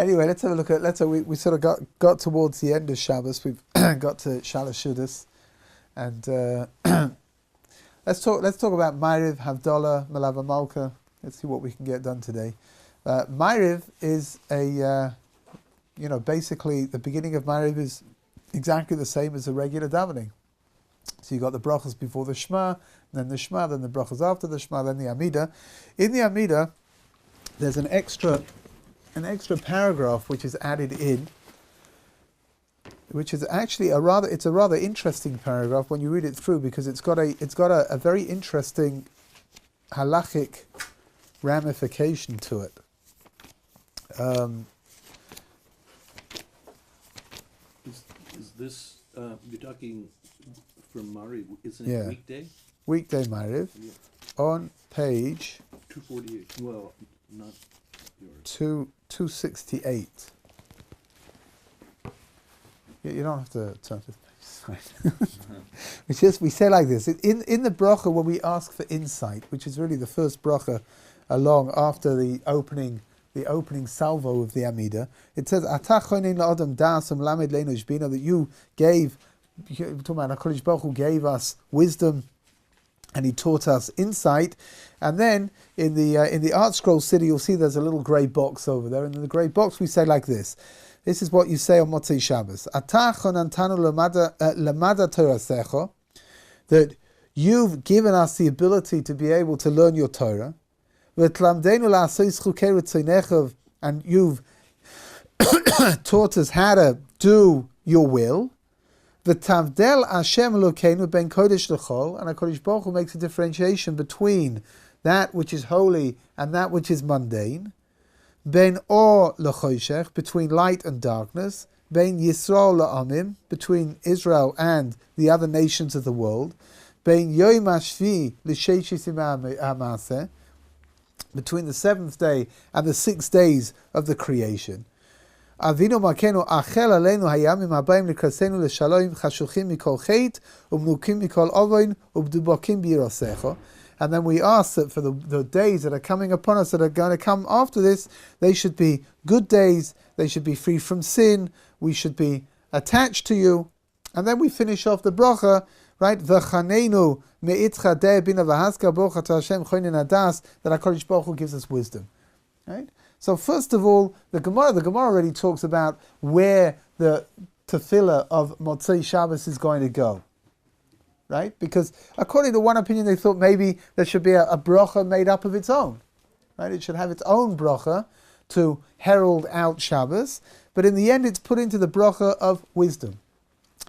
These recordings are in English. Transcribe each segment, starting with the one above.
Anyway, let's have a look at. We sort of got towards the end of Shabbos. We've got to Shalosh Shudas, and let's talk about Ma'ariv, Havdalah, Melava Malka. Let's see what we can get done today. Ma'ariv is basically the beginning of Ma'ariv is exactly the same as a regular davening. So you got the brachas before the Shema, then the Shema, then the brachas after the Shema, then the Amidah. In the Amidah, there's an extra paragraph which is added in, which is actually a rather interesting paragraph when you read it through, because it's got a very interesting halachic ramification to it. Is this you're talking from Ma'ariv? Isn't it weekday? Weekday Ma'ariv, on page 248. Well, not yours. 268. You don't have to turn to the page. We say like this in the bracha when we ask for insight, which is really the first bracha along after the opening salvo of the Amidah. It says that you gave. We're talking about HaKadosh Baruch Hu gave us wisdom, and He taught us insight. And then in the Art Scroll City, you'll see there's a little grey box over there, and in the grey box we say like this. This is what you say on Motzei Shabbos. That you've given us the ability to be able to learn your Torah, and you've taught us how to do your will. V'tavdel Hashem Elokeinu ben kodesh l'chol, and HaKadosh Baruch Hu makes a differentiation between that which is holy and that which is mundane. Ben or l'choshech, between light and darkness. Ben Yisrael la'amim, between Israel and the other nations of the world. Ben Yom HaShvi l'sheishis ha'maseh, between the seventh day and the 6 days of the creation. Avinu Makenu achel aleinu hayamim habayim likrasenu l'shalom chashuchim mikol chet umnukim mikol ovoin ubdubakim b'yirosecho. And then we ask that for the days that are coming upon us, that are going to come after this, they should be good days, they should be free from sin, we should be attached to you. And then we finish off the bracha, right? V'chanenu me'itcha deh bina v'haska bocha to Hashem choinin hadas, that HaKadosh Baruch Hu gives us wisdom. Right? So first of all, the Gemara already talks about where the tefillah of Motzei Shabbos is going to go. Right? Because according to one opinion, they thought maybe there should be a bracha made up of its own. Right? It should have its own bracha to herald out Shabbos. But in the end, it's put into the bracha of wisdom.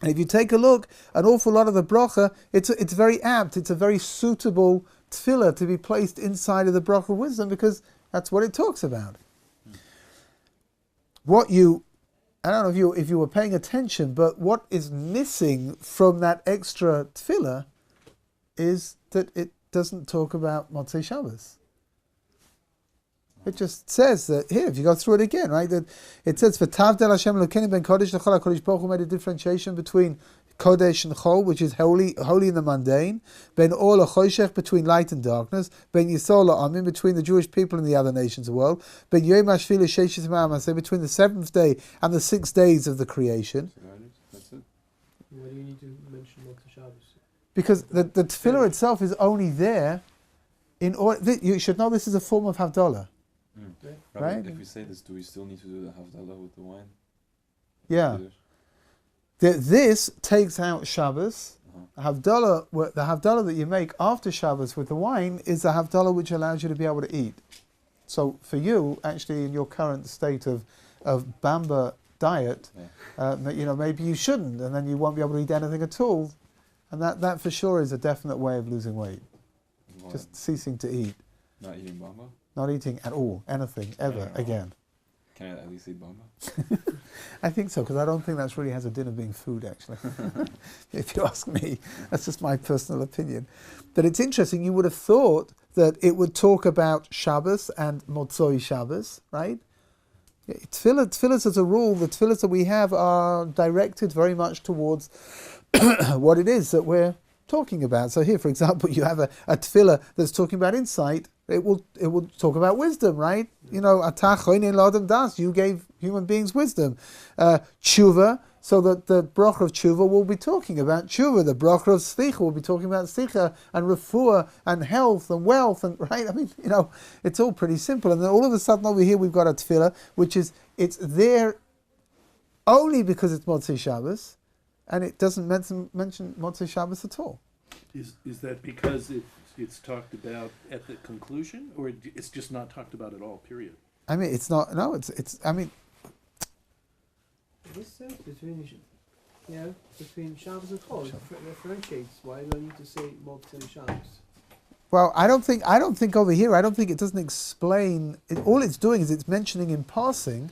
And if you take a look, an awful lot of the bracha, it's very apt. It's a very suitable tefillah to be placed inside of the bracha of wisdom, because that's what it talks about. I don't know if you were paying attention, but what is missing from that extra tefillah is that it doesn't talk about Motzei Shabbos. It just says that here, if you go through it again, right, that it says V'tavdel Hashem Elokeinu ben kodesh l'chol. HaKadosh Baruch Hu made a differentiation between kodesh and chol, which is holy in the mundane, ben or l'choshech, between light and darkness, ben yisrael la'amim, between the Jewish people and the other nations of the world, ben yom hashvi l'sheishis ha'maseh, between the seventh day and the 6 days of the creation. That's it. Why do you need to mention Motzei Shabbos? Because the tefillah itself is only there in order. You should know this is a form of Havdalah. Okay. Right? If we say this, do we still need to do the Havdalah with the wine? Yeah. This takes out Shabbos. The Havdalah that you make after Shabbos with the wine is the Havdalah which allows you to be able to eat. So for you, actually, in your current state of Bamba diet, maybe you shouldn't, and then you won't be able to eat anything at all. And that for sure is a definite way of losing weight. Wine. Just ceasing to eat. Not eating Bamba? Not eating at all, anything, ever, again. Can I at least eat Bamba? I think so, because I don't think that's really has a din of being food, actually. If you ask me, that's just my personal opinion. But it's interesting, you would have thought that it would talk about Shabbos and Motzei Shabbos, right? Tefillahs as a rule, the tefillahs that we have are directed very much towards what it is that we're talking about. So here, for example, you have a tefillah that's talking about insight. It will talk about wisdom, right? Atah choinen l'adam das, you gave human beings wisdom. Tshuva, so that the bracha of tshuva will be talking about tshuva. The bracha of slicha will be talking about slicha and refuah and health and wealth, and right. I mean, it's all pretty simple. And then all of a sudden over here we've got a tefillah, which is it's there only because it's Motzei Shabbos, and it doesn't mention Motzei Shabbos at all. Is that because it's talked about at the conclusion, or it's just not talked about at all? Period. I mean, it's not. No, it's. I mean, This says between Shabbos and Chol, it differentiates. Why do I need to say Motzei Shabbos? well, I don't think over here. I don't think it doesn't explain. All it's doing is it's mentioning in passing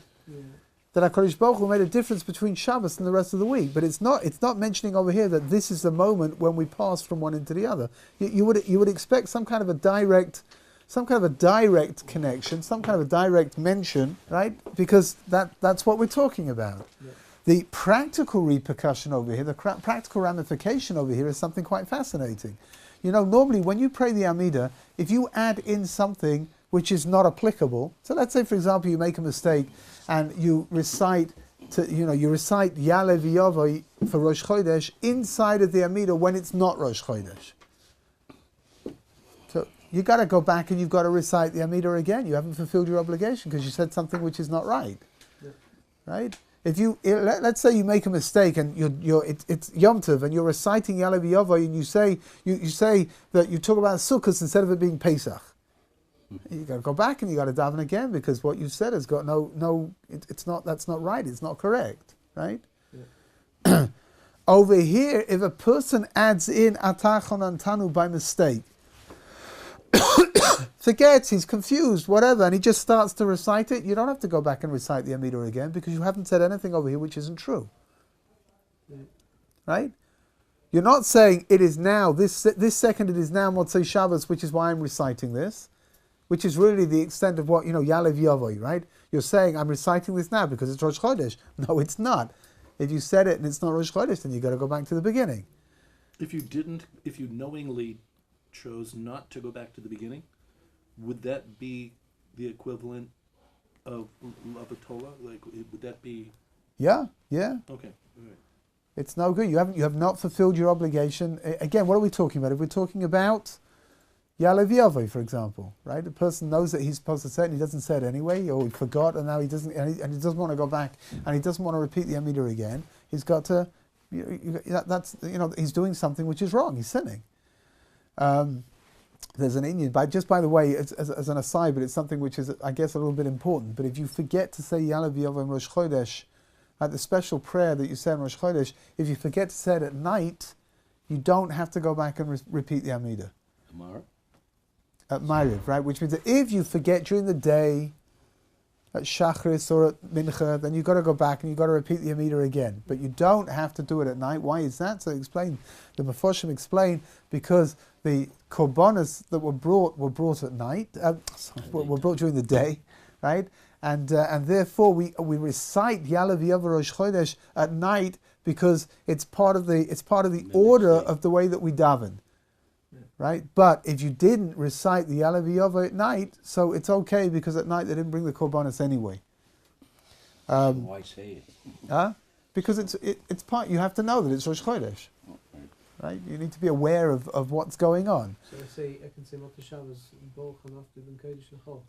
that HaKadosh Baruch Hu made a difference between Shabbos and the rest of the week. But it's not mentioning over here that this is the moment when we pass from one into the other. You would expect some kind of a direct connection, some kind of a direct mention, right? Because that's what we're talking about. Yeah. The practical repercussion over here, the practical ramification over here is something quite fascinating. Normally when you pray the Amidah, if you add in something which is not applicable, so let's say for example you make a mistake and you recite Ya'aleh v'Yavo for Rosh Chodesh inside of the Amidah when it's not Rosh Chodesh. So you got to go back and you've got to recite the Amidah again. You haven't fulfilled your obligation because you said something which is not right. Yeah. Right? Let's say you make a mistake and it's Yom Tov and you're reciting Ya'aleh v'Yavo and you say that you talk about Sukkot instead of it being Pesach. You got to go back and you got to daven again because what you said has got that's not right. It's not correct, right? Yeah. Over here, if a person adds in Atah Chonantanu by mistake, forgets, he's confused, whatever, and he just starts to recite it, you don't have to go back and recite the Amidah again because you haven't said anything over here which isn't true. Yeah. Right? You're not saying it is now, this second it is now Motzei Shabbos, which is why I'm reciting this, which is really the extent of what, Ya'aleh v'Yavo, right? You're saying, I'm reciting this now because it's Rosh Chodesh. No, it's not. If you said it and it's not Rosh Chodesh, then you've got to go back to the beginning. If you knowingly chose not to go back to the beginning, would that be the equivalent of Torah? Like, would that be? Yeah. Okay. All right. It's no good. You have not fulfilled your obligation. Again, what are we talking about? If we're talking about Ya'aleh v'Yavo, for example, right? The person knows that he's supposed to say it and he doesn't say it anyway, or he forgot and now he doesn't, and he doesn't want to go back and he doesn't want to repeat the Amidah again. He's got to, he's doing something which is wrong. He's sinning. There's an Indian, by the way, as an aside, but it's something which is, I guess, a little bit important. But if you forget to say Ya'aleh v'Yavo in Rosh Chodesh, at the special prayer that you say in Rosh Chodesh, if you forget to say it at night, you don't have to go back and repeat the Amidah. Tomorrow? At Ma'ariv, right? Which means that if you forget during the day, at Shachris or at Mincha, then you've got to go back and you've got to repeat the Amidah again. But you don't have to do it at night. Why is that? So the Mefoshim explain, because the korbanos that were brought at night, were brought during the day, right? And therefore we recite Ya'aleh v'Yavo Rosh Chodesh at night because it's part of the order of the way that we daven. Right, but if you didn't recite the Ya'aleh v'Yavo at night, so it's okay because at night they didn't bring the korbanos anyway. Why say it? Because it's part. You have to know that it's Rosh Chodesh, right? You need to be aware of what's going on. So I can say Motzei Shabbos, Baruch Hamavdu ben Kodesh L'chol.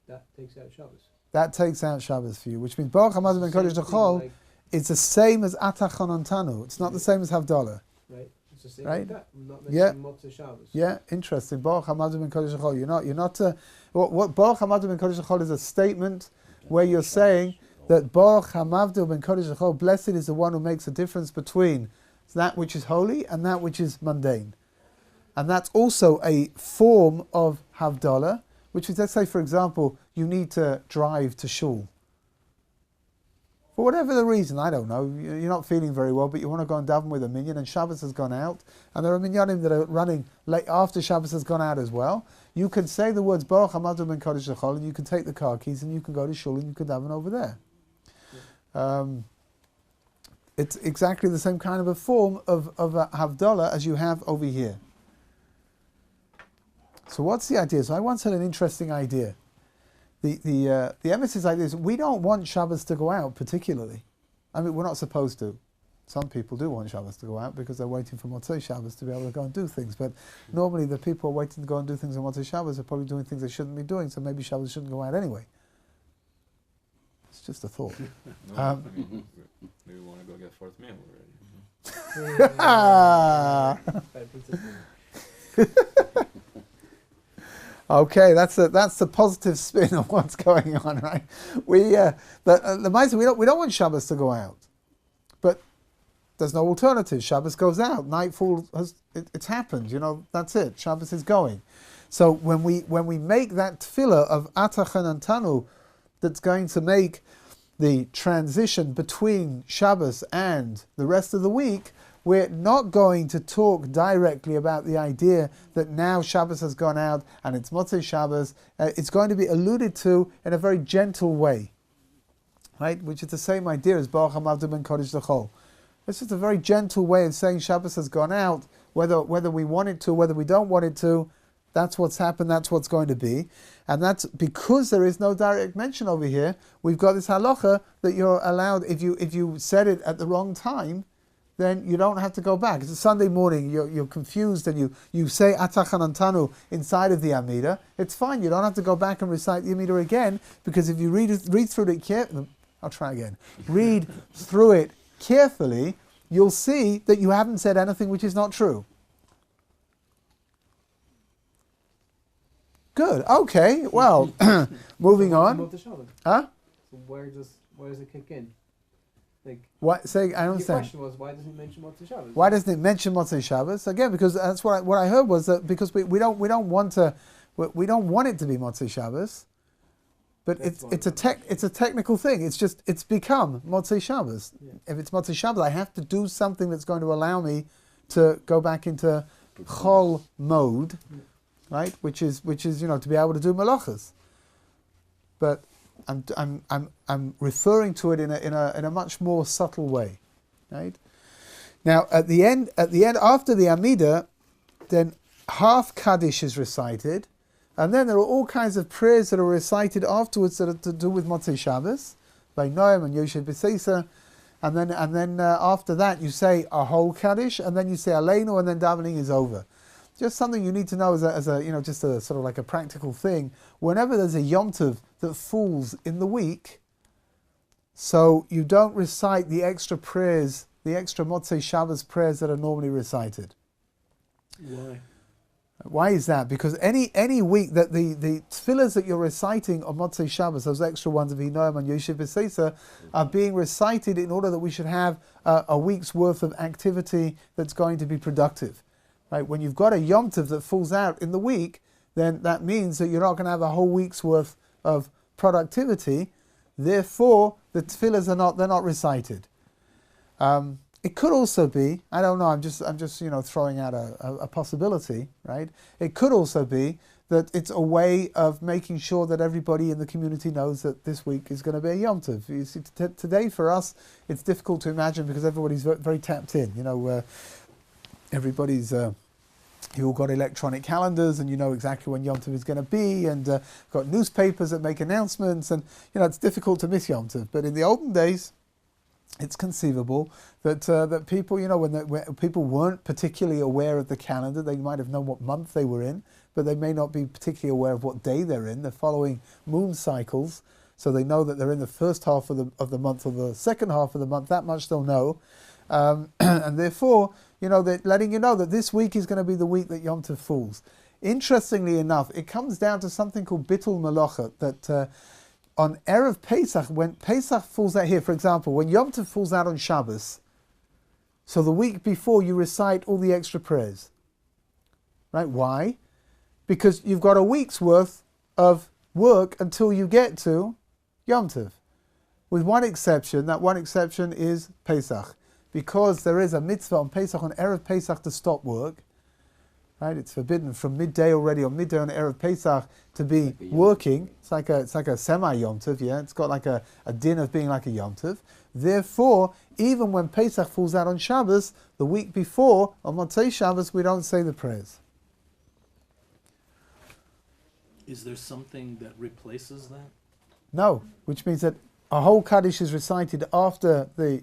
That takes out Shabbos. That takes out Shabbos for you, which means Baruch Hamavdu ben Kodesh L'chol. It's the same as Atah Chonantanu. It's not the same as Havdalah. Right. It's the same Right? like that. I'm not mentioning Motzei Shabbos. Yeah, interesting. Baruch Hamavdu ben Kodesh L'chol. You're not. What Baruch Hamavdu ben Kodesh L'chol is a statement where you're saying that Baruch Hamavdu ben Kodesh L'chol, blessed is the one who makes a difference between that which is holy and that which is mundane. And that's also a form of Havdalah, which is, let's say, for example, you need to drive to shul. For whatever the reason, I don't know, you're not feeling very well, but you want to go and daven with a minyan, and Shabbos has gone out, and there are minyanim that are running late after Shabbos has gone out as well. You can say the words Baruch Hamavdu ben Kodesh L'chol, and you can take the car keys, and you can go to shul, and you can daven over there. It's exactly the same kind of a form of Havdalah as you have over here. So what's the idea? So I once had an interesting idea. the emphasis is like this: we don't want Shabbos to go out particularly. I mean, we're not supposed to. Some people do want Shabbos to go out because they're waiting for Motzei Shabbos to be able to go and do things. But normally the people waiting to go and do things on Motzei Shabbos are probably doing things they shouldn't be doing, so maybe Shabbos shouldn't go out anyway. It's just a thought. No, I mean, we want to go get fourth meal already. Okay, that's the positive spin of what's going on, right? The Maisa, we don't want Shabbos to go out, but there's no alternative. Shabbos goes out. Nightfall it's happened. That's it. Shabbos is going. So when we make that tefillah of Atachan and Tanu, that's going to make the transition between Shabbos and the rest of the week, we're not going to talk directly about the idea that now Shabbos has gone out and it's Motzei Shabbos. It's going to be alluded to in a very gentle way, right? Which is the same idea as Baruch Hamavdu Ben Kodesh L'Chol. It's just a very gentle way of saying Shabbos has gone out, whether we want it to, whether we don't want it to. That's what's happened, that's what's going to be. And that's because there is no direct mention over here. We've got this halacha that you're allowed, if you said it at the wrong time, then you don't have to go back. It's a Sunday morning, you're confused and you say Atachan Antanu inside of the Amida. It's fine, you don't have to go back and recite the Amida again, because if you read through it carefully, I'll try again. Read through it carefully, you'll see that you haven't said anything which is not true. Good. Okay. Well, moving on. Huh? So where does it kick in? Like, what? Say, I don't understand. The question was, why doesn't it mention Motzei Shabbos? Why doesn't it mention Motzei Shabbos? Again, because that's what I heard was that because we don't want it to be Motzei Shabbos, but it's a technical thing. It's become Motzei Shabbos. Yeah. If it's Motzei Shabbos, I have to do something that's going to allow me to go back into Chol mode. Yeah. Right, which is to be able to do malachas, but I'm referring to it in a much more subtle way, right? Now at the end after the Amida, then half Kaddish is recited, and then there are all kinds of prayers that are recited afterwards that are to do with Motzei Shabbos, by Noam and Yosef B'Seisa, and then after that you say a whole Kaddish, and then you say Aleinu, and then davening is over. Just something you need to know as a just a sort of like a practical thing. Whenever there's a Yom Tov that falls in the week, so you don't recite the extra prayers, the extra Motzei Shabbos prayers that are normally recited. Why? Why is that? Because any week that the tefillahs that you're reciting on Motzei Shabbos, those extra ones of Hinoam and Yosef B'Seisa, are being recited in order that we should have a week's worth of activity that's going to be productive. Right? When you've got a Yom Tov that falls out in the week, then that means that you're not going to have a whole week's worth of productivity. Therefore, the tefillahs they're not recited. It could also be, I don't know, I'm just throwing out a possibility, right? It could also be that it's a way of making sure that everybody in the community knows that this week is going to be a Yom Tov. You see, today for us, it's difficult to imagine because everybody's very tapped in. Everybody's you all got electronic calendars and you know exactly when Yom Tov is going to be, and got newspapers that make announcements, and it's difficult to miss Yom Tov. But in the olden days, it's conceivable that people, when people weren't particularly aware of the calendar, they might have known what month they were in, but they may not be particularly aware of what day they're in. They're following moon cycles, so they know that they're in the first half of the month or the second half of the month. That much they'll know, and therefore, they're letting you know that this week is going to be the week that Yom Tov falls. Interestingly enough, it comes down to something called Bittul Melacha, that on Erev Pesach, when Pesach falls out here, for example, when Yom Tov falls out on Shabbos, so the week before you recite all the extra prayers. Right? Why? Because you've got a week's worth of work until you get to Yom Tov. With one exception, that one exception is Pesach. Because there is a mitzvah on Pesach, on Erev Pesach, to stop work. Right? It's forbidden from midday already, on midday on Erev Pesach, to be working. It's like a semi-Yom Tov, yeah? It's got like a din of being like a Yom Tov. Therefore, even when Pesach falls out on Shabbos, the week before, on Motzei Shabbos, we don't say the prayers. Is there something that replaces that? No, which means that a whole Kaddish is recited after the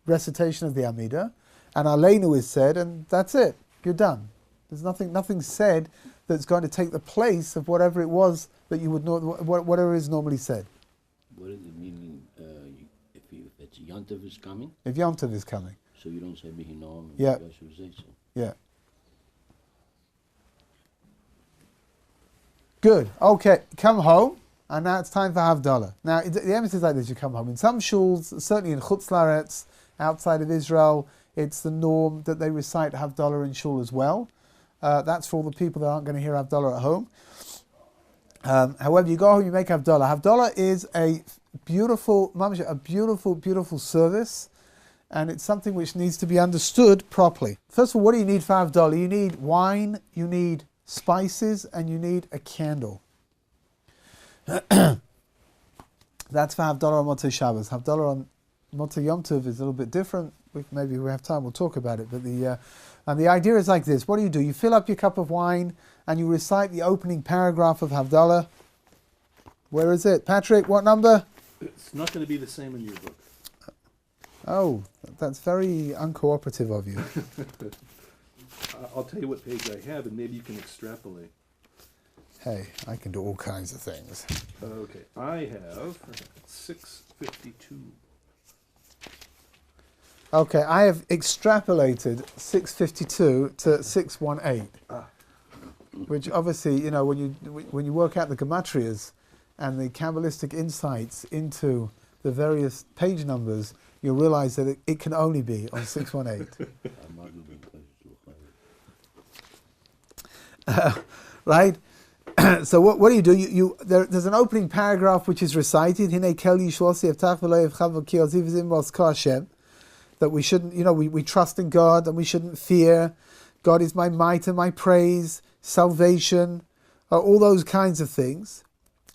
recitation of the Amidah, and Aleinu is said, and that's it. You're done. There's nothing said that's going to take the place of whatever it was that you would know, whatever is normally said. What does it mean if it's Yontiv is coming? If Yontiv is coming. So you don't say Behinom. Yeah. So. Yeah. Good. Okay, come home, and now it's time for Havdalah. Now, the emphasis is like this: you come home. In some shuls, certainly in Chutz La'aretz, outside of Israel, it's the norm that they recite Havdalah in shul as well. That's for all the people that aren't going to hear Havdalah at home. However, you go home, you make Havdalah. Havdalah is a beautiful service, and it's something which needs to be understood properly. First of all, what do you need for Havdalah? You need wine, you need spices, and you need a candle. That's for Havdalah on Motzei Shabbos. Havdalah on Motzei Yom Tov is a little bit different. Maybe we have time, we'll talk about it. But the idea is like this. What do? You fill up your cup of wine and you recite the opening paragraph of Havdalah. Where is it? Patrick, what number? It's not going to be the same in your book. Oh, that's very uncooperative of you. I'll tell you what page I have, and maybe you can extrapolate. Hey, I can do all kinds of things. Okay, I have 652. Okay, I have extrapolated 652 to 618. Which obviously, when you work out the gematrias and the Kabbalistic insights into the various page numbers, you'll realize that it can only be on 618. Right? So what do? There's an opening paragraph which is recited, that we shouldn't, we trust in God and we shouldn't fear. God is my might and my praise, salvation, all those kinds of things,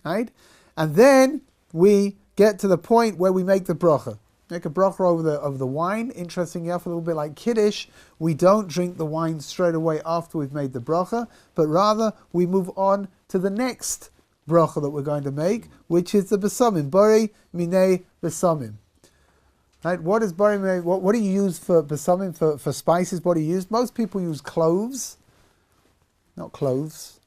right? And then we get to the point where we make the bracha. Make a bracha over the wine. Interesting enough, a little bit like Kiddush, we don't drink the wine straight away after we've made the bracha, but rather we move on to the next bracha that we're going to make, which is the besamim, bari minei besamim. Right? What is bari minei? What do you use for besamim, for spices? What do you use? Most people use cloves, not cloves.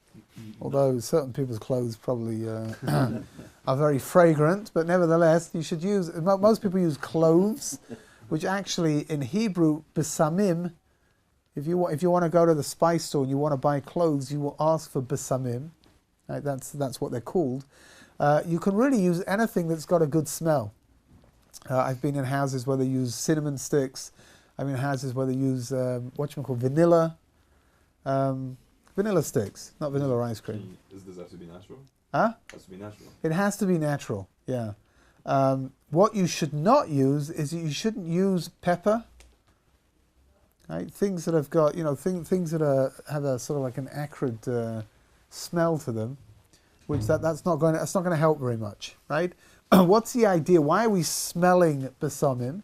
Although certain people's clothes probably are very fragrant, but nevertheless, you should use. Most people use cloves, which actually in Hebrew besamim. If you want to go to the spice store and you want to buy cloves, you will ask for besamim. Right? That's what they're called. You can really use anything that's got a good smell. I've been in houses where they use cinnamon sticks. I've been in houses where they use vanilla. Vanilla sticks, not vanilla ice cream. Does this have to be natural? Huh? It has to be natural. It has to be natural, yeah. What you should not use is you shouldn't use pepper. Right? Things that have got, things that have a sort of like an acrid smell to them, which that's not going to help very much, right? What's the idea? Why are we smelling besamim?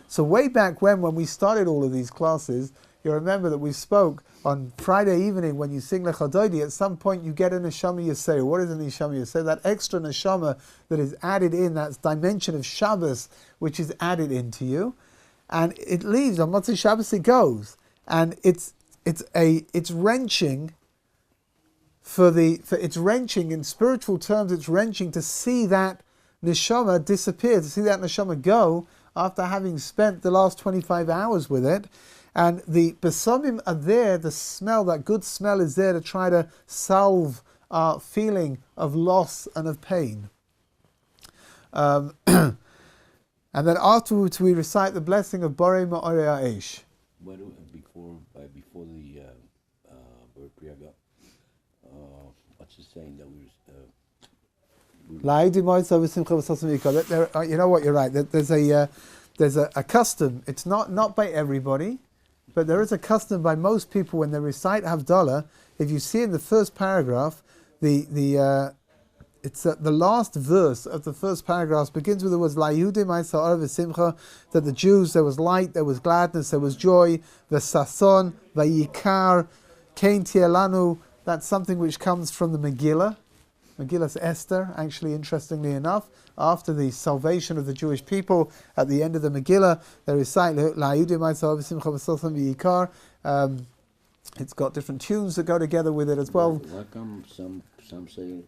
So way back when we started all of these classes, you remember that we spoke on Friday evening when you sing Lechadoidi, at some point you get a neshama yaseh. What is a neshama yaseh? That extra neshama that is added in, that dimension of Shabbos which is added into you, and it leaves on Motzei Shabbos. It goes, and it's wrenching. It's wrenching in spiritual terms. It's wrenching to see that neshama disappear, to see that neshama go after having spent the last 25 hours with it. And the besamim are there, the smell, that good smell is there to try to salve our feeling of loss and of pain. And then afterwards we recite the blessing of Borei Ma'orei Ha'esh. Before the Priyaga, what's the saying that you know what, you're right. There's a custom. It's not by everybody, but there is a custom by most people when they recite Havdalah. If you see in the first paragraph, it's the last verse of the first paragraph begins with the words La Yehudim Ha'isa'ar v'simcha, that the Jews, there was light, there was gladness, there was joy, v'sason, v'yikar, kein tielanu. That's something which comes from the Megillah, Megillas Esther, actually, interestingly enough, after the salvation of the Jewish people, at the end of the Megillah, they recite La'ayudim Ma'asav Simcha V'Sosam V'Yikar. It's got different tunes that go together with it as well. How come some say,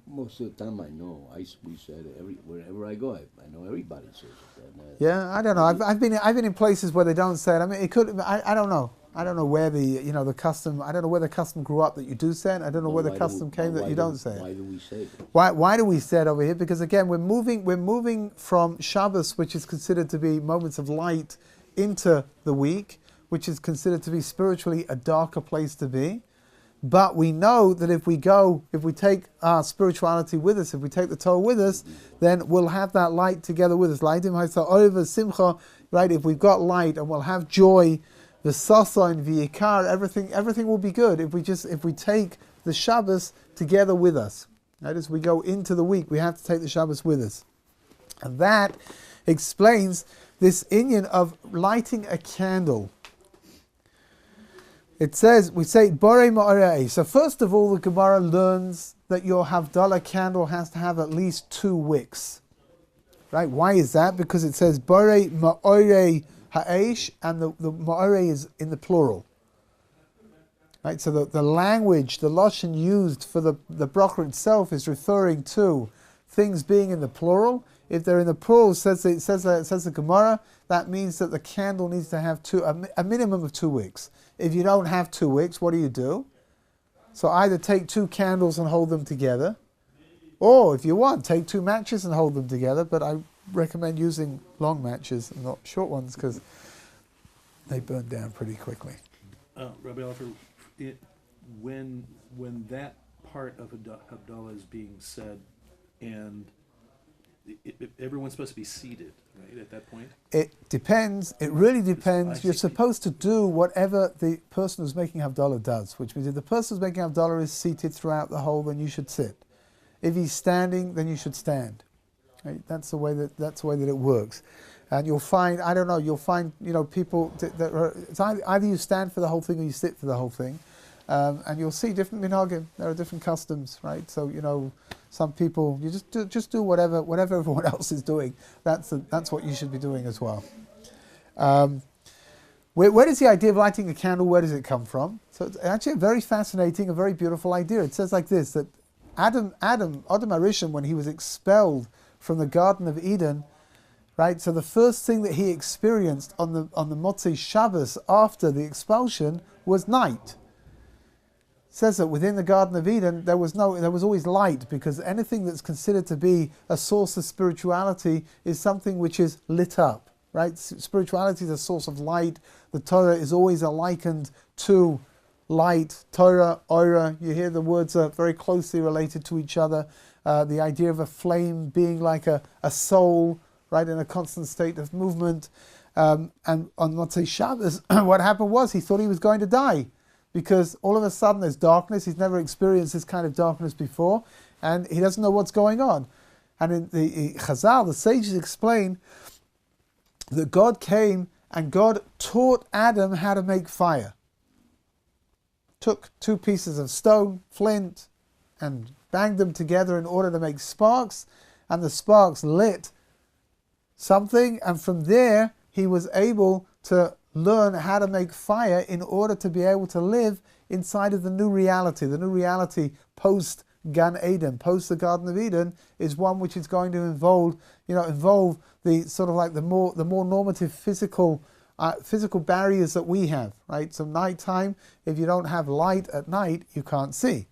most of the time I know, we said wherever I go, I know everybody says it. And, Yeah, I don't know. I've been in places where they don't say it. I mean, it could. I don't know. I don't know where the custom. I don't know where the custom grew up that you do say it. I don't know where the custom came that you don't say it. Why do we say it? Why do we say it over here? Because again, we're moving from Shabbos, which is considered to be moments of light, into the week, which is considered to be spiritually a darker place to be. But we know that if we take our spirituality with us, if we take the Torah with us, then we'll have that light together with us. Right? If we've got light, and we'll have joy, the sasa and v'yikar, everything will be good. If we take the Shabbos together with us, right? As we go into the week, we have to take the Shabbos with us, and that explains this inyan of lighting a candle. It says, we say, Borei Ma'orei. So first of all, the Gemara learns that your Havdalah candle has to have at least 2 wicks. Right? Why is that? Because it says, Borei Ma'orei Ha'esh, and the Ma'orei is in the plural. Right? So the language, the Lashon used for the bracha itself is referring to things being in the plural. If they're in the plural, says the Gemara, that means that the candle needs to have a minimum of 2 wicks. If you don't have 2 wicks, what do? So either take 2 candles and hold them together, or if you want, take 2 matches and hold them together. But I recommend using long matches and not short ones because they burn down pretty quickly. Rabbi Lauffer, when that part of Havdalah is being said, and everyone's supposed to be seated, right, at that point? It depends. It really depends. You're supposed to do whatever the person who's making Havdalah does, which means if the person who's making Havdalah is seated throughout the whole, then you should sit. If he's standing, then you should stand. Right? That's the way that it works. And you'll find, people it's either you stand for the whole thing or you sit for the whole thing. And you'll see different minhagim. There are different customs, right? So some people you just do whatever everyone else is doing. That's what you should be doing as well. Where does the idea of lighting a candle? Where does it come from? So it's actually a very fascinating, a very beautiful idea. It says like this: that Adam Harishon, when he was expelled from the Garden of Eden, right? So the first thing that he experienced on the Motzei Shabbos after the expulsion was night. Says that within the Garden of Eden there was always light, because anything that's considered to be a source of spirituality is something which is lit up, right? Spirituality is a source of light. The Torah is always likened to light. Torah, Oira, you hear the words are very closely related to each other. The idea of a flame being like a soul, right, in a constant state of movement. And on Motzei Shabbos, what happened was he thought he was going to die, because all of a sudden there's darkness. He's never experienced this kind of darkness before, and he doesn't know what's going on. And in the Chazal, the sages explain that God came and God taught Adam how to make fire. Took 2 pieces of stone, flint, and banged them together in order to make sparks, and the sparks lit something, and from there he was able to learn how to make fire in order to be able to live inside of the new reality. The new reality post Gan Eden, post the Garden of Eden, is one which is going to involve the sort of like the more normative physical barriers that we have, right? So nighttime, if you don't have light at night, you can't see.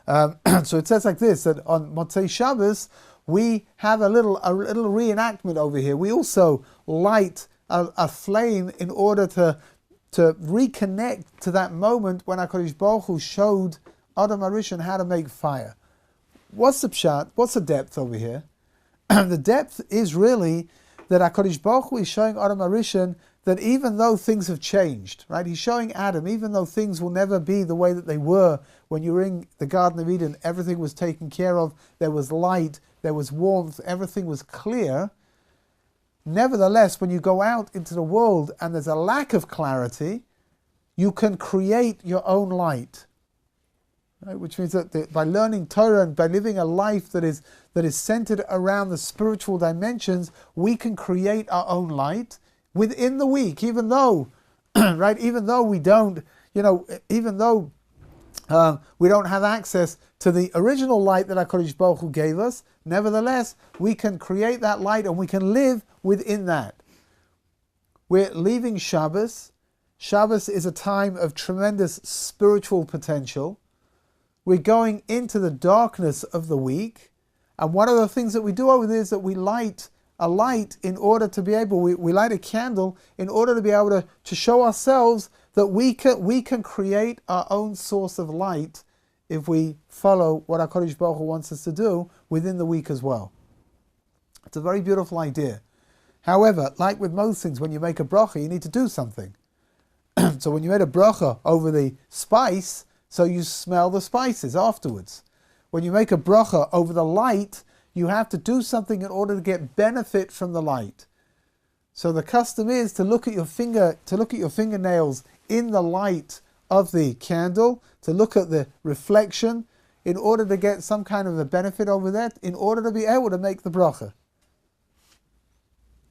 So it says like this, that on Motzei Shabbos we have a little reenactment over here. We also light a flame in order to reconnect to that moment when HaKadosh Baruch Hu showed Adam Harishon how to make fire. What's the pshat? What's the depth over here? The depth is really that HaKadosh Baruch Hu is showing Adam Harishon that even though things have changed, right? He's showing Adam, even though things will never be the way that they were when you were in the Garden of Eden, everything was taken care of, there was light, there was warmth, everything was clear. Nevertheless, when you go out into the world and there's a lack of clarity, you can create your own light. Right? Which means that by learning Torah and by living a life that is centered around the spiritual dimensions, we can create our own light within the week, even though, right, even though we don't, even though we don't have access to the original light that HaKadosh Baruch Hu gave us, nevertheless, we can create that light and we can live within that. We're leaving Shabbos. Shabbos is a time of tremendous spiritual potential. We're going into the darkness of the week. And one of the things that we do over there is that we light a light in order to be able, we light a candle in order to be able to show ourselves that we can create our own source of light if we follow what HaKadosh Baruch Hu wants us to do within the week as well. It's a very beautiful idea. However, like with most things, when you make a bracha, you need to do something. So when you made a bracha over the spice, so you smell the spices afterwards. When you make a bracha over the light, you have to do something in order to get benefit from the light. So the custom is to look at your fingernails in the light of the candle, to look at the reflection in order to get some kind of a benefit over that, in order to be able to make the bracha.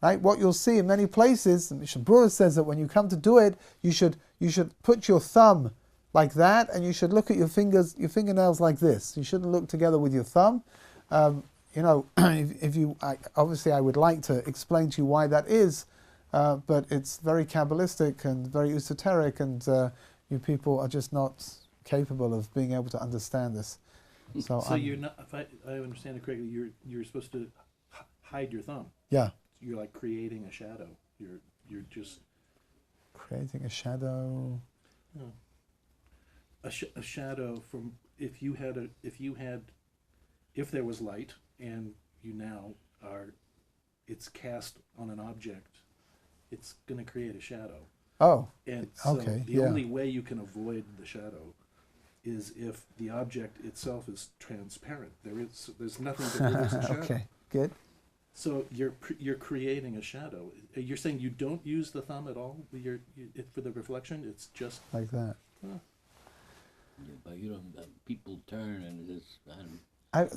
Right? What you'll see in many places, and Mishnah Berurah says that when you come to do it, you should put your thumb like that, and you should look at your fingernails like this. You shouldn't look together with your thumb. Obviously I would like to explain to you why that is, but it's very Kabbalistic and very esoteric, and you people are just not capable of being able to understand this. So you're not, if I understand it correctly, you're supposed to hide your thumb. Yeah. You're like creating a shadow. You're just creating a shadow. No. A shadow from if there was light and you now it's cast on an object, it's going to create a shadow. Oh. And so okay. the only way you can avoid the shadow is if the object itself is transparent. There's nothing to produce a shadow. Okay. Good. So you're creating a shadow. You're saying you don't use the thumb at all for the reflection. It's just like that. Huh. Yeah, but you don't. People turn and it's.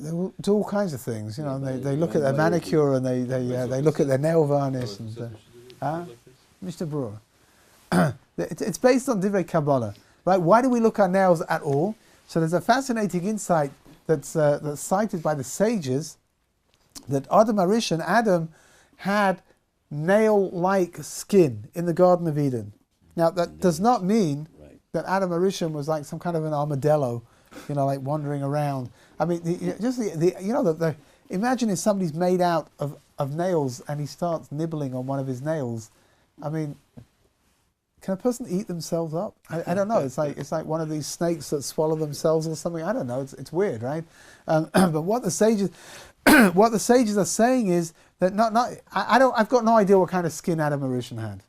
They will do all kinds of things, and they look at their manicure and they look at their nail varnish and. Mr. Brewer, it's based on Divrei Kabbalah, right? Why do we look at our nails at all? So there's a fascinating insight that's cited by the sages that Adam had nail-like skin in the Garden of Eden. Now that does not mean that Adam Arishon was like some kind of an armadillo, like wandering around. I mean, imagine if somebody's made out of nails and he starts nibbling on one of his nails. I mean, can a person eat themselves up? I don't know. It's like one of these snakes that swallow themselves or something. I don't know. It's weird, right? But what the sages are saying is that I've got no idea what kind of skin Adam Arishon had.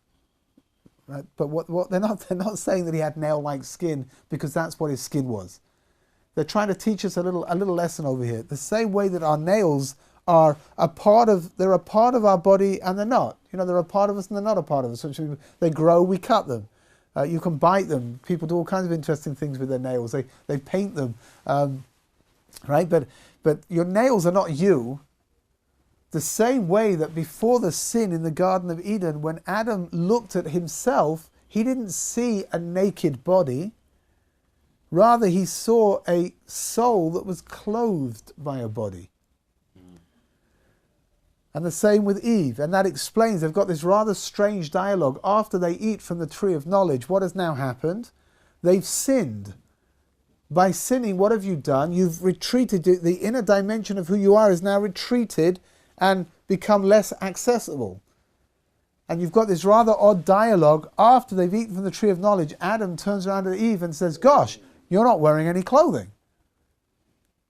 Right? But what they're not saying that he had nail-like skin because that's what his skin was. They're trying to teach us a little lesson over here. The same way that our nails are a part of our body and they're not. They're a part of us and they're not a part of us. So they grow, we cut them. You can bite them. People do all kinds of interesting things with their nails. They paint them, right? But your nails are not you. The same way that before the sin in the Garden of Eden, when Adam looked at himself, he didn't see a naked body. Rather, he saw a soul that was clothed by a body. And the same with Eve. And that explains, they've got this rather strange dialogue. After they eat from the tree of knowledge, what has now happened? They've sinned. By sinning, what have you done? You've retreated. The inner dimension of who you are is now retreated and become less accessible. And you've got this rather odd dialogue. After they've eaten from the tree of knowledge, Adam turns around to Eve and says, gosh, you're not wearing any clothing.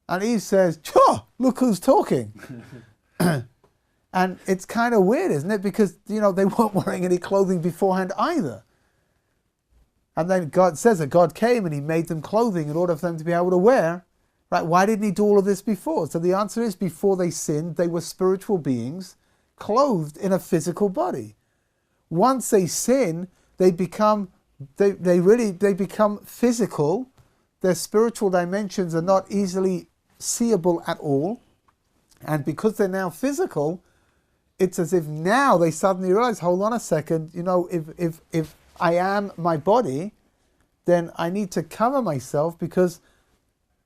And Eve says, sure, look who's talking. And it's kind of weird, isn't it? Because, they weren't wearing any clothing beforehand either. And then God says that God came and he made them clothing in order for them to be able to wear. Right? Why didn't he do all of this before? So the answer is, before they sinned, they were spiritual beings clothed in a physical body. Once they sin, they become physical, their spiritual dimensions are not easily seeable at all, and because they're now physical, it's as if now they suddenly realize, hold on a second, if I am my body, then I need to cover myself because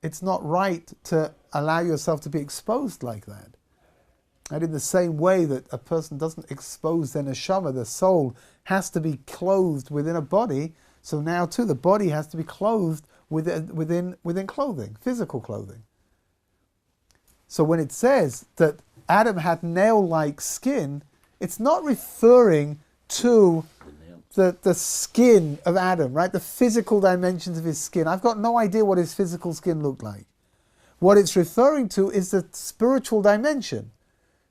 it's not right to allow yourself to be exposed like that. And in the same way that a person doesn't expose their neshama, the soul has to be clothed within a body, so now too the body has to be clothed within clothing, physical clothing. So when it says that Adam had nail-like skin, it's not referring to the skin of Adam, right? The physical dimensions of his skin. I've got no idea what his physical skin looked like. What it's referring to is the spiritual dimension.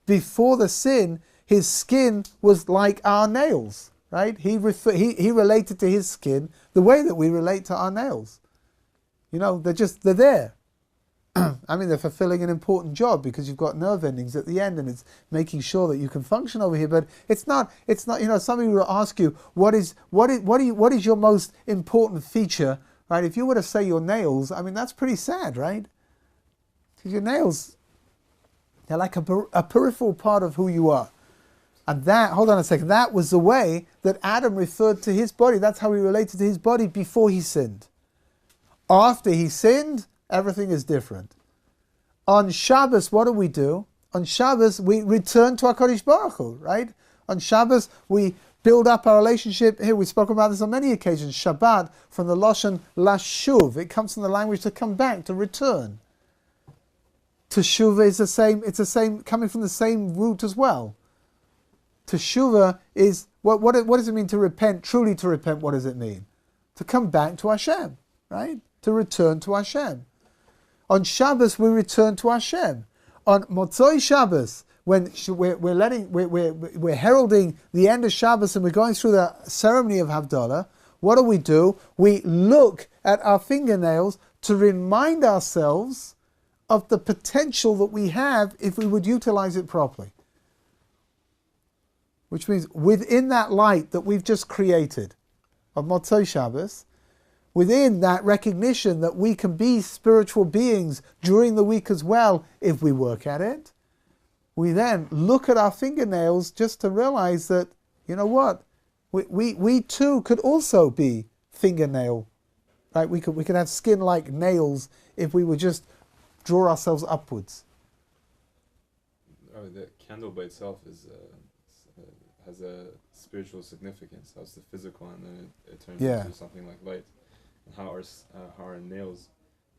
Before the sin, his skin was like our nails, right? He related to his skin the way that we relate to our nails. They're there. I mean, they're fulfilling an important job because you've got nerve endings at the end and it's making sure that you can function over here. But it's not, somebody will ask you, what is your most important feature, right? If you were to say your nails, I mean, that's pretty sad, right? Because your nails, they're like a peripheral part of who you are. And hold on a second, that was the way that Adam referred to his body. That's how he related to his body before he sinned. After he sinned, everything is different. On Shabbos, what do? On Shabbos, we return to HaKadosh Baruch Hu, right? On Shabbos, we build up our relationship. Here, we've spoken about this on many occasions. Shabbat, from the Lashon Lashuv. It comes from the language to come back, to return. Teshuvah is it's the same, coming from the same root as well. Teshuvah is, what does it mean to repent? Truly to repent, what does it mean? To come back to Hashem, right? To return to Hashem. On Shabbos, we return to Hashem. On Motzoi Shabbos, when we're heralding the end of Shabbos and we're going through the ceremony of Havdalah, what do? We look at our fingernails to remind ourselves of the potential that we have if we would utilize it properly. Which means within that light that we've just created of Motzoi Shabbos, within that recognition that we can be spiritual beings during the week as well if we work at it, we then look at our fingernails just to realize that, you know what, we too could also be fingernail, right? We could have skin like nails if we would just draw ourselves upwards. The candle by itself has a spiritual significance. That's the physical, and then it turns into something like light. And how our nails,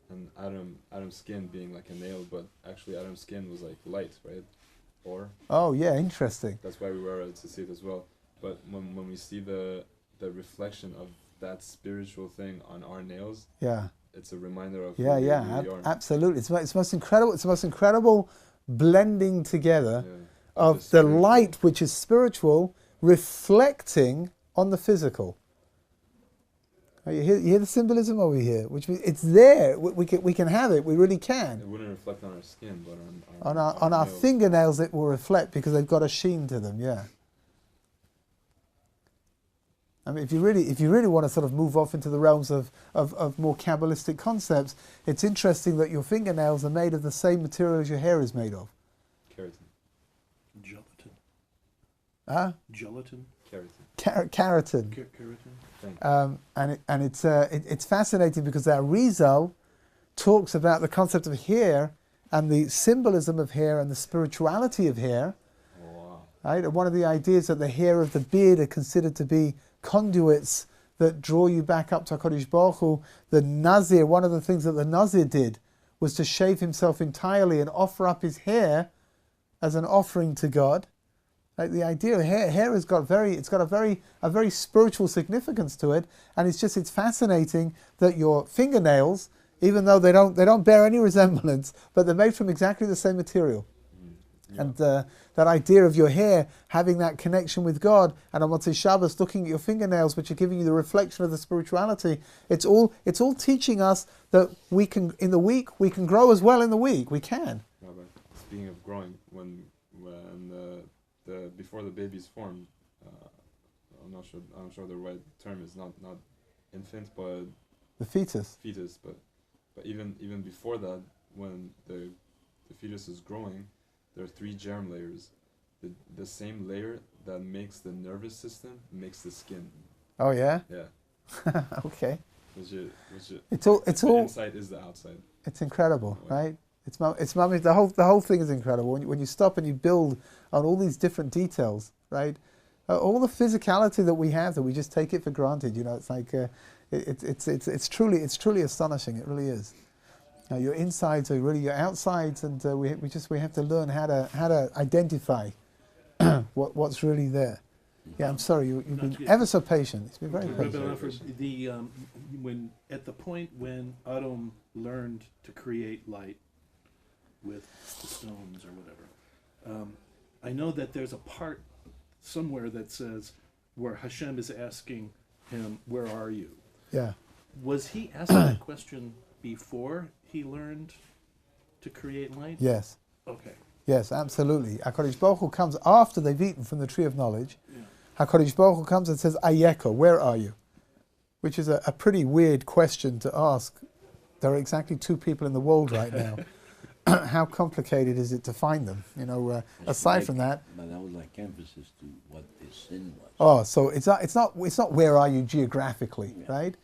and Adam's skin being like a nail, but actually Adam's skin was like light, right? Or interesting. That's why we were able to see it as well. But when we see the reflection of that spiritual thing on our nails, it's a reminder of who we are. Absolutely. It's the most incredible blending together of the light, which is spiritual, reflecting on the physical. You hear the symbolism over here, which means it's there. We can have it. We really can. It wouldn't reflect on our skin, but on our fingernails, it will reflect because they've got a sheen to them. Yeah. I mean, if you really want to sort of move off into the realms of more Kabbalistic concepts, it's interesting that your fingernails are made of the same material as your hair is made of. Keratin. Gelatin. Gelatin. Keratin. And it's fascinating because our Rizal talks about the concept of hair and the symbolism of hair and the spirituality of hair. Oh, wow. Right? And one of the ideas that the hair of the beard are considered to be conduits that draw you back up to HaKadosh Baruch Hu. The Nazir, one of the things that the Nazir did was to shave himself entirely and offer up his hair as an offering to God. Like the idea of hair has got a very spiritual significance to it, and it's fascinating that your fingernails, even though they don't bear any resemblance, but they're made from exactly the same material. And that idea of your hair having that connection with God, and on Motzei Shabbos looking at your fingernails, which are giving you the reflection of the spirituality, it's all teaching us that we can, in the week, we can grow as well in the week. We can. Rabbi, speaking of growing, when before the baby's formed, I'm sure the right term is not infant, but the fetus. But But even before that, when the fetus is growing, there are 3 germ layers. The same layer that makes the nervous system makes the skin. Oh yeah. Yeah. Okay. Which It's all. It's the all. inside is the outside. It's incredible, right? It's mummy. The whole thing is incredible. When you stop and you build on all these different details, right? All the physicality that we have, that we just take it for granted. You know, it's like it's truly astonishing. It really is. Your insides are really your outsides, and we have to learn how to identify what's really there. Yeah, I'm sorry. You've been ever so patient. It's been very patient. Rabbi Lauffer, when at the point when Adam learned to create light with the stones or whatever, I know that there's a part somewhere that says where Hashem is asking him, "Where are you?" Yeah. Was he asking that question before he learned to create light? Yes. Okay. Yes, absolutely. HaKadosh Baruch Hu comes after they've eaten from the tree of knowledge. Yeah. HaKadosh Baruch Hu comes and says, Ayeko, where are you? Which is a pretty weird question to ask. There are exactly 2 people in the world right now. How complicated is it to find them? You know, aside from that. But that was like emphasis to what the sin was. Oh, so it's not where are you geographically, right?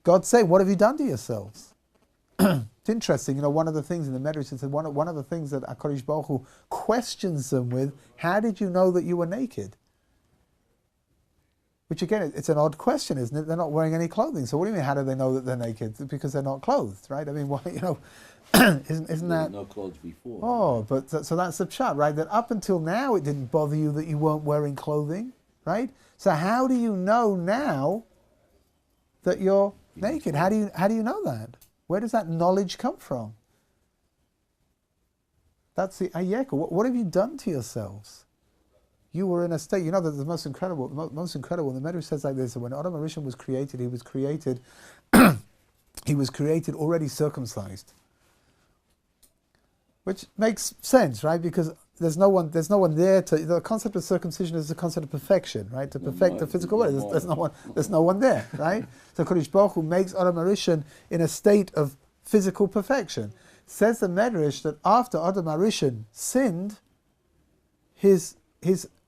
God say, what have you done to yourselves? It's interesting, you know, one of the things in the Medrash is that one of the things that HaKadosh Baruch Hu questions them with, how did you know that you were naked? Which again, it's an odd question, isn't it? They're not wearing any clothing. So what do you mean, how do they know that they're naked? Because they're not clothed, right? I mean, why, you know, isn't that... No clothes before. Oh, but so that's the pshat, right? That up until now it didn't bother you that you weren't wearing clothing, right? So how do you know now that you're naked? How do you know that? Where does that knowledge come from? That's the ayeka. What have you done to yourselves? You were in a state. You know that the most incredible. The Medrash says like this: that when Adam HaRishon was created, he was created. He was created already circumcised, which makes sense, right? Because there's no one there to. The concept of circumcision is the concept of perfection, right? To perfect the physical body. There's no one there, right? So Kodesh Baruch Hu makes Adam HaRishon in a state of physical perfection. Says the Medrash that after Adam HaRishon sinned, his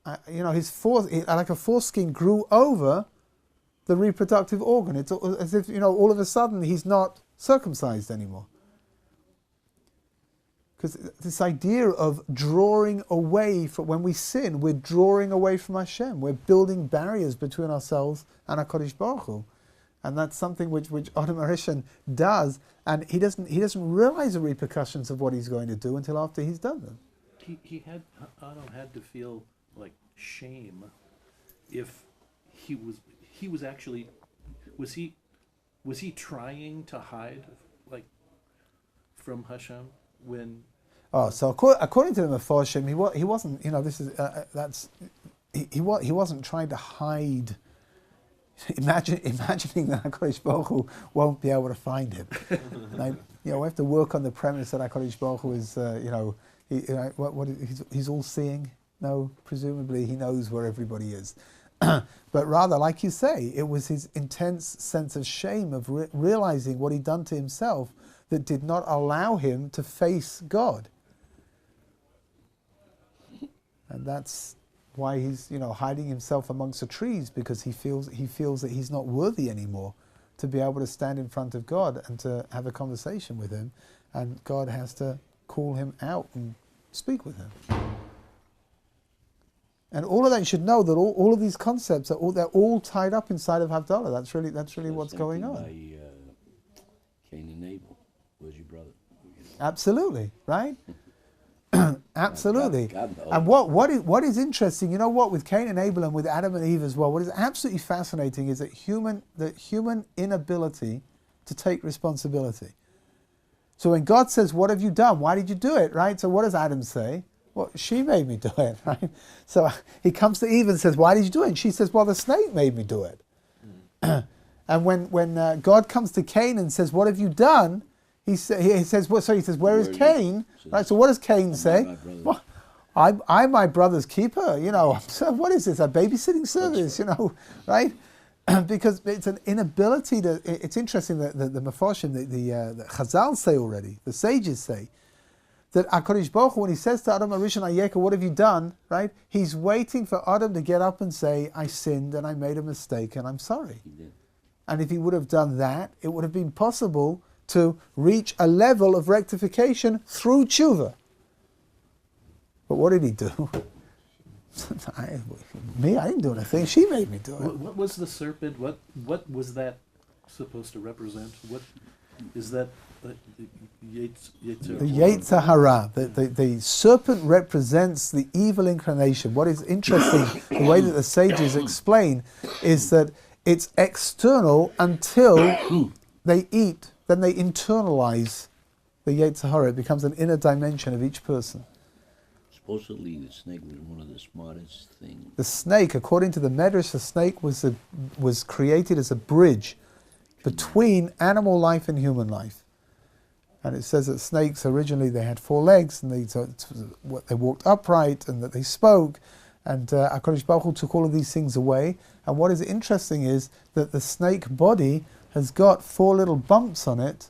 like a foreskin grew over the reproductive organ. It's as if, you know, all of a sudden he's not circumcised anymore. Because this idea of drawing away from, when we sin, we're drawing away from Hashem. We're building barriers between ourselves and HaKadosh Baruch Hu. And that's something which Adam HaRishon does, and he doesn't realize the repercussions of what he's going to do until after he's done them. Adam had to feel like shame if he was actually was he trying to hide like from Hashem when. Oh, so according to the Mefarshim, he wasn't. You know, this is he wasn't trying to hide. Imagining that HaKadosh Baruch Hu won't be able to find him. Like, you know, we have to work on the premise that HaKadosh Baruch Hu is, he's all seeing. No, presumably he knows where everybody is. But rather, like you say, it was his intense sense of shame of realizing what he'd done to himself that did not allow him to face God. And that's why he's, you know, hiding himself amongst the trees, because he feels that he's not worthy anymore to be able to stand in front of God and to have a conversation with him, and God has to call him out and speak with him. And all of that, you should know that all of these concepts they're all tied up inside of Havdalah. That's really what's going on. By Cain and Abel, where's your brother? Absolutely, right? Absolutely. God knows. And what is interesting, you know what, with Cain and Abel and with Adam and Eve as well, what is absolutely fascinating is that human inability to take responsibility. So when God says, what have you done? Why did you do it? Right? So what does Adam say? Well, she made me do it, right? So he comes to Eve and says, why did you do it? And she says, well, the snake made me do it. And when God comes to Cain and says, what have you done? He says, where is Cain? Right. So what does Cain say? Well, I'm my brother's keeper. You know. So what is this? A babysitting service? You know, right? because it's an inability to. It's interesting that the Mefarshim, the Chazal say already, the sages say, that HaKadosh Baruch Hu, when he says to Adam Arishon Hayeka, what have you done, right? He's waiting for Adam to get up and say, I sinned and I made a mistake and I'm sorry. He did. And if he would have done that, it would have been possible to reach a level of rectification through tshuva. But what did he do? I didn't do anything. She made me do it. What was the serpent? What was that supposed to represent? What is that? The Yetzer Hara, the serpent represents the evil inclination. What is interesting, the way that the sages explain, is that it's external until they eat, then they internalize the Yetzer Hara. It becomes an inner dimension of each person. Supposedly the snake was one of the smartest things. The snake, according to the Medrash, the snake was created as a bridge between animal life and human life. And it says that snakes originally they had 4 legs and they walked upright and that they spoke. And HaKadosh Baruch Hu took all of these things away. And what is interesting is that the snake body has got 4 little bumps on it,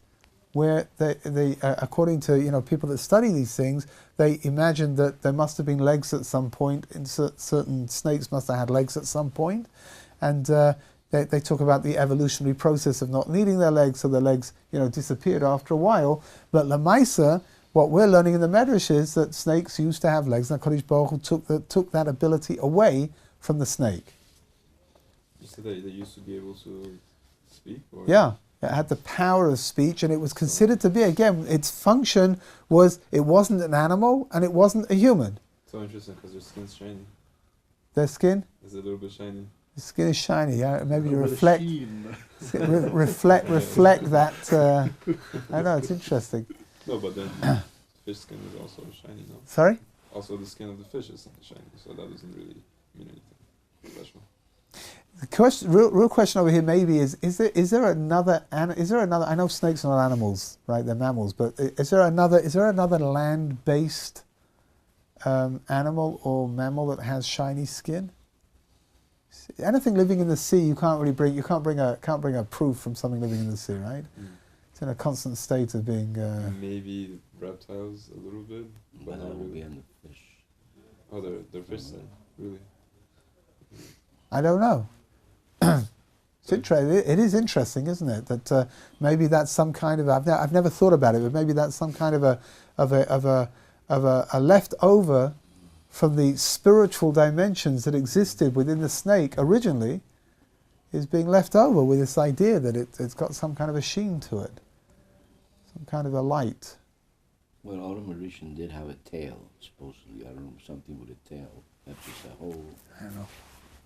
where they according to people that study these things, they imagine that there must have been legs at some point. And certain snakes must have had legs at some point, and they talk about the evolutionary process of not needing their legs, so their legs disappeared after a while. But Lamaisa, what we're learning in the Medrash is that snakes used to have legs, and HaKadosh Baruch Hu took that ability away from the snake. You said that they used to be able to speak? Or? Yeah, it had the power of speech, and it was considered to be, again, its function was, it wasn't an animal and it wasn't a human. So interesting, because their skin's shiny. Their skin? Is it a little bit shiny? The skin is shiny. Yeah, maybe to With a reflect sheen. reflect that. I know, it's interesting. No, but then fish skin is also shiny, no? Sorry? Also, the skin of the fish is shiny, so that doesn't really mean anything special. The question, real question over here maybe is there another? I know snakes are not animals, right? They're mammals, but is there another land-based animal or mammal that has shiny skin? Anything living in the sea, you can't bring a proof from something living in the sea, right? Mm. It's in a constant state of being. Maybe reptiles a little bit, but That not will be really. on the fish. Oh, they're fish then, really. I don't know. It's interesting. It is interesting, isn't it? That maybe that's some kind of. I've never thought about it, but maybe that's some kind of a leftover from the spiritual dimensions that existed within the snake originally, is being left over with this idea that it's got some kind of a sheen to it, some kind of a light. Well, Autumn Mauritian did have a tail, supposedly. I don't know, something with a tail. That's just a whole... I don't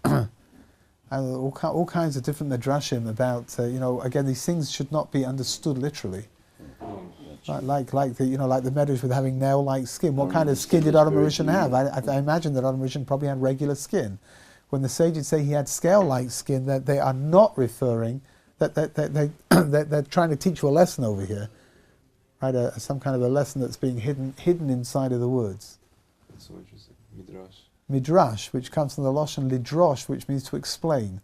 know. And all kinds of different midrashim about, again, these things should not be understood literally. Like the medrash with having nail-like skin. What kind of skin did Adam Rishon have? I imagine that Adam Rishon probably had regular skin. When the sages say he had scale-like skin, that they are not referring, that they're trying to teach you a lesson over here, right? Some kind of a lesson that's being hidden inside of the words. That's so interesting. Midrash. Midrash, which comes from the Lashon lidrosh, which means to explain.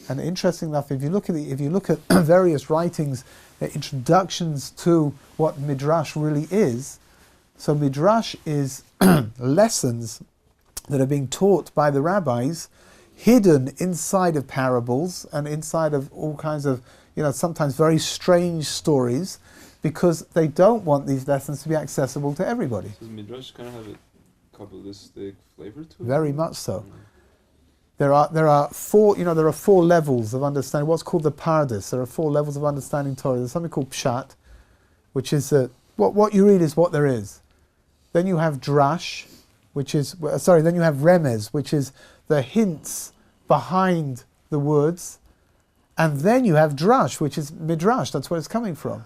And interesting enough, if you look at various writings, introductions to what midrash really is, so midrash is lessons that are being taught by the rabbis, hidden inside of parables and inside of all kinds of, sometimes very strange stories, because they don't want these lessons to be accessible to everybody. Does midrash kind of have a Kabbalistic flavor to it? Very much so. There are four levels of understanding. What's called the Pardes. There are 4 levels of understanding Torah. There's something called Pshat, which is what you read is what there is. Then you have Drash, then you have Remez, which is the hints behind the words, and then you have Drash, which is Midrash. That's where it's coming from.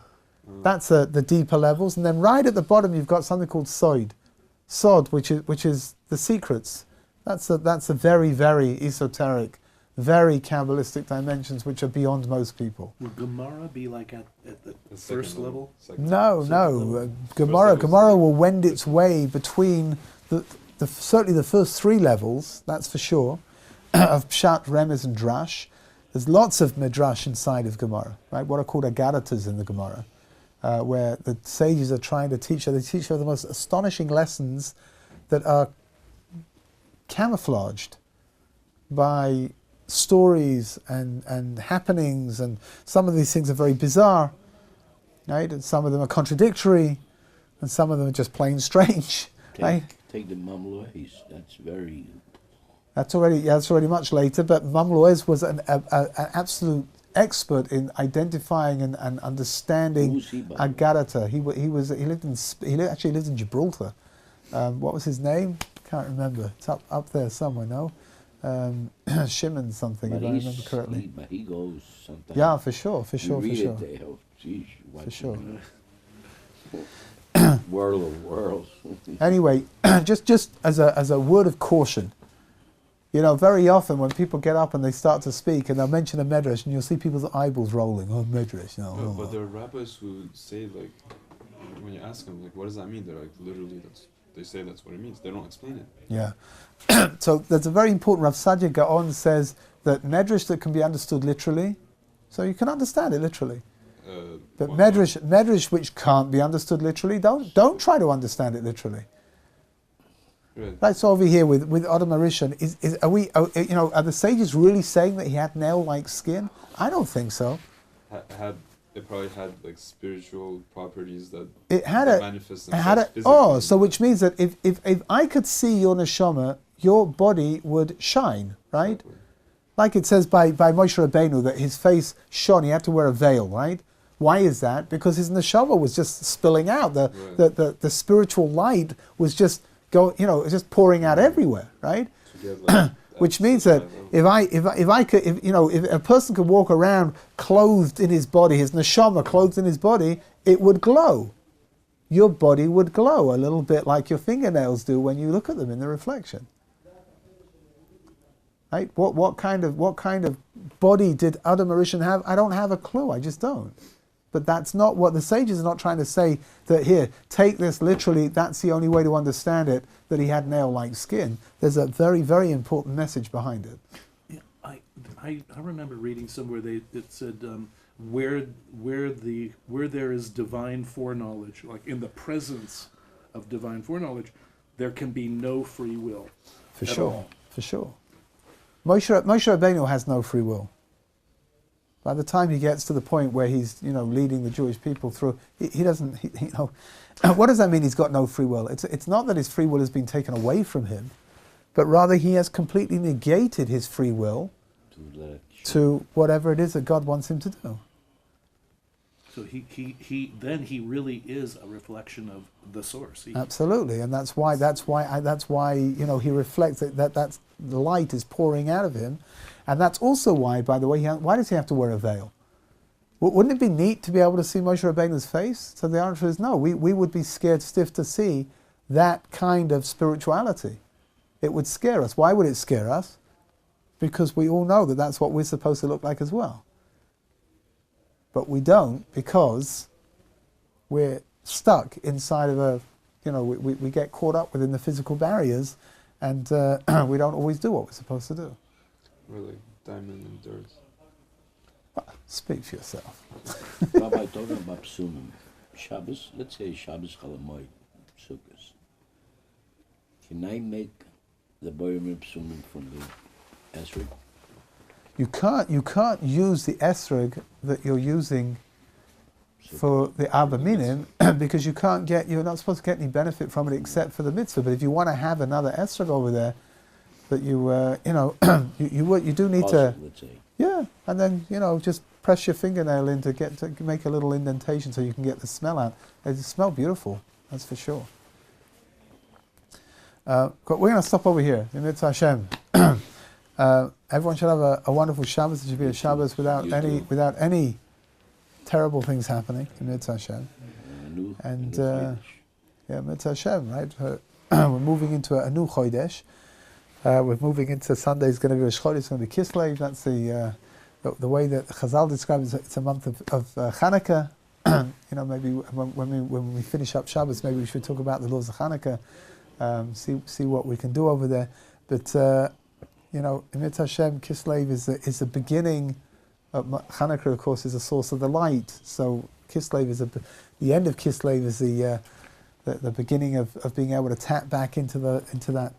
That's the deeper levels, and then right at the bottom you've got something called Sod, which is the secrets. That's a very, very esoteric, very Kabbalistic dimensions which are beyond most people. Would Gemara be like at the first level? No. Gemara will wend its way between certainly the first 3 levels, that's for sure, of Pshat, Remez and Drash. There's lots of midrash inside of Gemara, right? What are called agadatas in the Gemara, where the sages are trying to teach her. They teach her the most astonishing lessons that are camouflaged by stories and happenings, and some of these things are very bizarre, right? And some of them are contradictory, and some of them are just plain strange, right? Take the Mamluis. That's already much later. But Mamluis was an absolute expert in identifying and understanding Agadata. He actually lived in Gibraltar. What was his name? Can't remember. It's up there somewhere. No. Shimon something, but if I remember correctly. But he goes sometimes. Yeah, for sure. World of worlds. Anyway, just as a word of caution, very often when people get up and they start to speak and they'll mention a medrash, and you'll see people's eyeballs rolling. Oh, medrash, But there are rabbis who say, like, when you ask them, like, what does that mean? They're like, literally, they say that's what it means. They don't explain it. Yeah. So there's a very important Rav Sadia Gaon says that medrash that can be understood literally, so you can understand it literally. But medrash which can't be understood literally, don't try to understand it literally. Right. So over here with Adam Arishon, are the sages really saying that he had nail-like skin? I don't think so. It probably had like spiritual properties that manifest themselves physically. So which means that if I could see your neshama, your body would shine, right? Exactly. Like it says by Moshe Rabbeinu that his face shone, he had to wear a veil, right? Why is that? Because his neshama was just spilling out. The spiritual light was just just pouring out everywhere, right? Which means that if a person could walk around clothed in his body, his neshama clothed in his body, it would glow. Your body would glow a little bit like your fingernails do when you look at them in the reflection. Right? What kind of body did Adam Arishon have? I don't have a clue. I just don't. But that's not what the sages are not trying to say, that here, take this literally, that's the only way to understand it, that he had nail-like skin. There's a very, very important message behind it. Yeah, I remember reading somewhere it said where there is divine foreknowledge, like in the presence of divine foreknowledge, there can be no free will. For sure. Moshe Rabbeinu has no free will. By the time he gets to the point where he's, leading the Jewish people through, he doesn't, what does that mean he's got no free will? It's not that his free will has been taken away from him, but rather he has completely negated his free will to whatever it is that God wants him to do. So he really is a reflection of the source. Absolutely, and that's why he reflects that the light is pouring out of him. And that's also why, by the way, why does he have to wear a veil? Wouldn't it be neat to be able to see Moshe Rabbeinu's face? So the answer is no. We would be scared stiff to see that kind of spirituality. It would scare us. Why would it scare us? Because we all know that that's what we're supposed to look like as well. But we don't, because we're stuck inside of we get caught up within the physical barriers, and we don't always do what we're supposed to do. Or like diamond and dirt. Speak for yourself. Rabbi, talking about psumim, Shabbos, let's say Shabbos Chalamoid, Sukkos. Can I make the boirim psumim from the esrog? You can't use the esrog that you're using for the Abba Minim because you're not supposed to get any benefit from it except for the mitzvah. But if you want to have another esrog over there, that you do need to, yeah, and then just press your fingernail in to make a little indentation so you can get the smell out. It smells beautiful, that's for sure. We're going to stop over here in Mitzvah Hashem. Everyone should have a wonderful Shabbos. It should be a Shabbos without any terrible things happening in Mitzvah Hashem. And Mitzvah Hashem, right? We're moving into a new Chodesh. We're moving into Sunday. Is going to be Rosh Chodesh. It's going to be Kislev. That's the way that Chazal describes it. It's a month of Chanukah. Maybe when we finish up Shabbos, maybe we should talk about the laws of Chanukah. See what we can do over there. But Emit Hashem, Kislev is the beginning. Hanukkah, of course, is a source of the light. So Kislev is the end of Kislev is the beginning of being able to tap back into that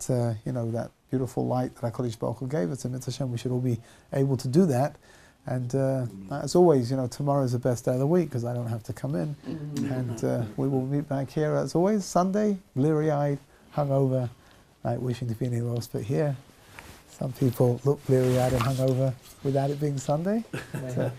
that beautiful light that HaKadosh Baruch Hu gave us. Emit Hashem, we should all be able to do that. And as always, tomorrow is the best day of the week because I don't have to come in. And we will meet back here as always Sunday, bleary-eyed, hungover, wishing to be anywhere else but here. Some people look bleary-eyed and hungover without it being Sunday. So,